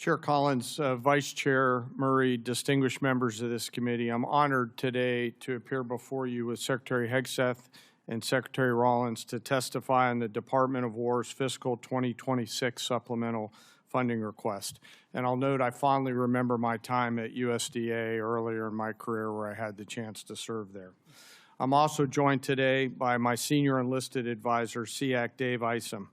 Chair Collins, Vice Chair Murray, distinguished members of this committee, I'm honored today to appear before you with Secretary Hegseth and Secretary Rollins to testify on the Department of War's fiscal 2026 supplemental funding request. And I'll note I fondly remember my time at USDA earlier in my career where I had the chance to serve there. I'm also joined today by my senior enlisted advisor, SEAC Dave Isom.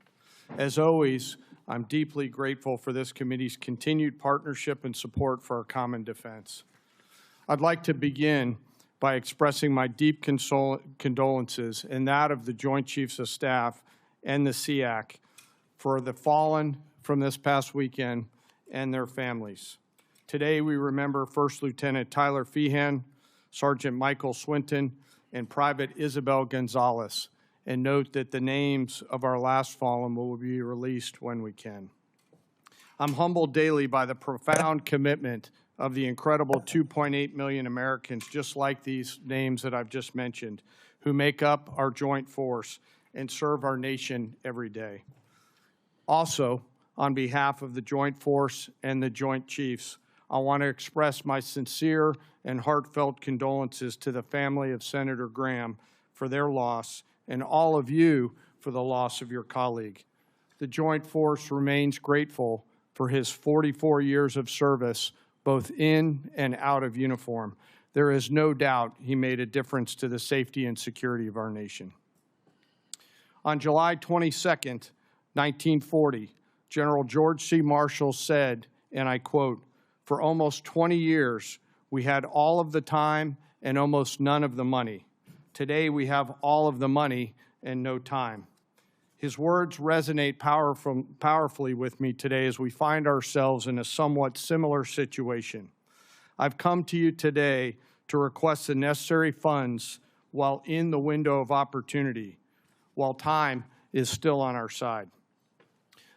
As always, I'm deeply grateful for this committee's continued partnership and support for our common defense. I'd like to begin by expressing my deep condolences and that of the Joint Chiefs of Staff and the SEAC for the fallen from this past weekend and their families. Today we remember First Lieutenant Tyler Feehan, Sergeant Michael Swinton, and Private Isabel Gonzalez, and note that the names of our last fallen will be released when we can. I'm humbled daily by the profound commitment of the incredible 2.8 million Americans, just like these names that I've just mentioned, who make up our joint force and serve our nation every day. Also, on behalf of the Joint Force and the Joint Chiefs, I want to express my sincere and heartfelt condolences to the family of Senator Graham for their loss and all of you for the loss of your colleague. The Joint Force remains grateful for his 44 years of service, both in and out of uniform. There is no doubt he made a difference to the safety and security of our nation. On July 22nd, 1940, General George C. Marshall said, and I quote, "For almost 20 years, we had all of the time and almost none of the money. Today, we have all of the money and no time." His words resonate powerfully with me today as we find ourselves in a somewhat similar situation. I've come to you today to request the necessary funds while in the window of opportunity, while time is still on our side.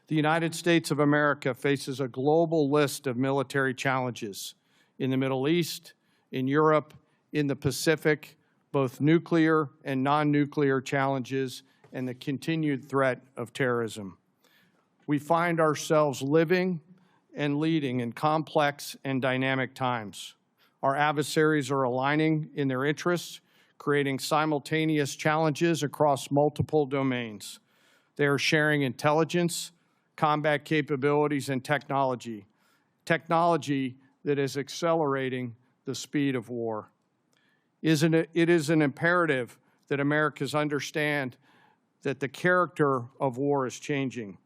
The United States of America faces a global list of military challenges in the Middle East, in Europe, in the Pacific, both nuclear and non-nuclear challenges, and the continued threat of terrorism. We find ourselves living and leading in complex and dynamic times. Our adversaries are aligning in their interests, creating simultaneous challenges across multiple domains. They are sharing intelligence, combat capabilities, and technology that is accelerating the speed of war. It is an imperative that Americans understand that the character of war is changing.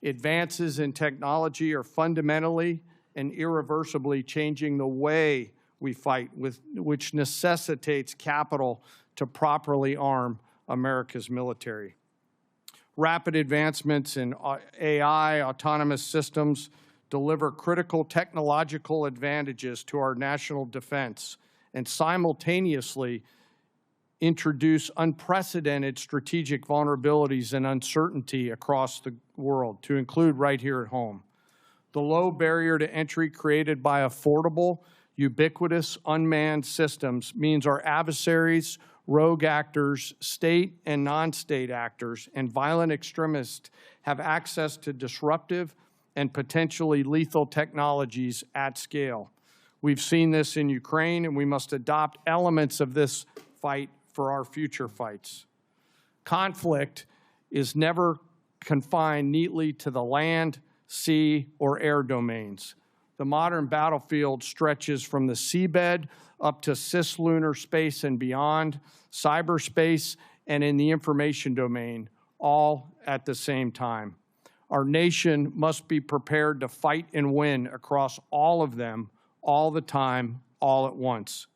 Advances in technology are fundamentally and irreversibly changing the way we fight, which necessitates capital to properly arm America's military. Rapid advancements in AI, autonomous systems, deliver critical technological advantages to our national defense and simultaneously introduce unprecedented strategic vulnerabilities and uncertainty across the world, to include right here at home. The low barrier to entry created by affordable, ubiquitous, unmanned systems means our adversaries, rogue actors, state and non-state actors, and violent extremists have access to disruptive and potentially lethal technologies at scale. We've seen this in Ukraine, and we must adopt elements of this fight for our future fights. Conflict is never confined neatly to the land, sea, or air domains. The modern battlefield stretches from the seabed up to cislunar space and beyond, cyberspace, and in the information domain, all at the same time. Our nation must be prepared to fight and win across all of them, all the time, all at once.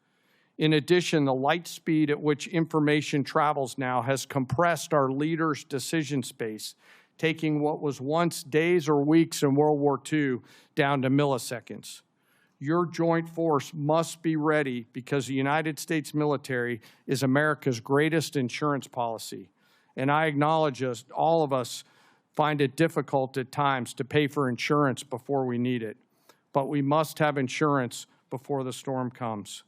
In addition, the light speed at which information travels now has compressed our leaders' decision space, taking what was once days or weeks in World War II down to milliseconds. Your joint force must be ready because the United States military is America's greatest insurance policy. And I acknowledge all of us find it difficult at times to pay for insurance before we need it. But we must have insurance before the storm comes.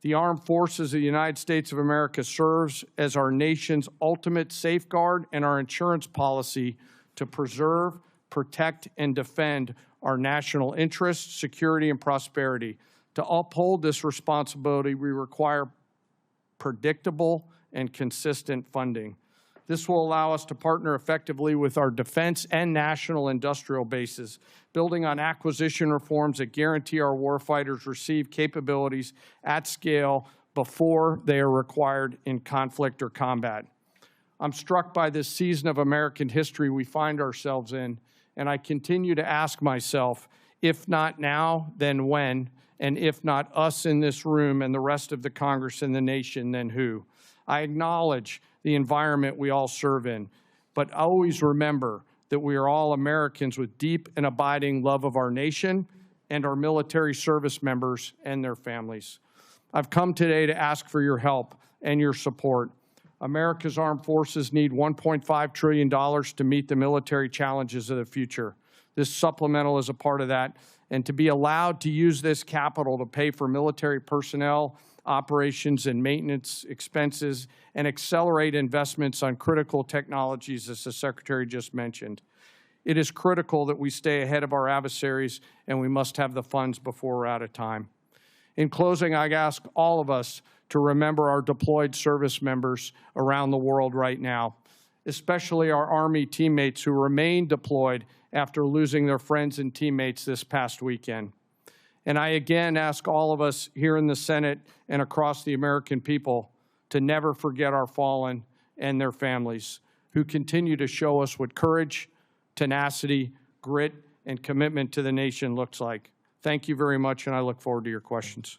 The Armed Forces of the United States of America serves as our nation's ultimate safeguard and our insurance policy to preserve, protect and defend our national interests, security, and prosperity. To uphold this responsibility, we require predictable and consistent funding. This will allow us to partner effectively with our defense and national industrial bases, building on acquisition reforms that guarantee our warfighters receive capabilities at scale before they are required in conflict or combat. I'm struck by this season of American history we find ourselves in, and I continue to ask myself, if not now, then when? And if not us in this room and the rest of the Congress and the nation, then who? I acknowledge the environment we all serve in, but always remember that we are all Americans with deep and abiding love of our nation and our military service members and their families. I've come today to ask for your help and your support. America's armed forces need $1.5 trillion to meet the military challenges of the future. This supplemental is a part of that, and to be allowed to use this capital to pay for military personnel, operations and maintenance expenses, and accelerate investments on critical technologies, as the Secretary just mentioned. It is critical that we stay ahead of our adversaries, and we must have the funds before we're out of time. In closing, I ask all of us to remember our deployed service members around the world right now, especially our Army teammates who remain deployed after losing their friends and teammates this past weekend. And I again ask all of us here in the Senate and across the American people to never forget our fallen and their families, who continue to show us what courage, tenacity, grit, and commitment to the nation looks like. Thank you very much, and I look forward to your questions.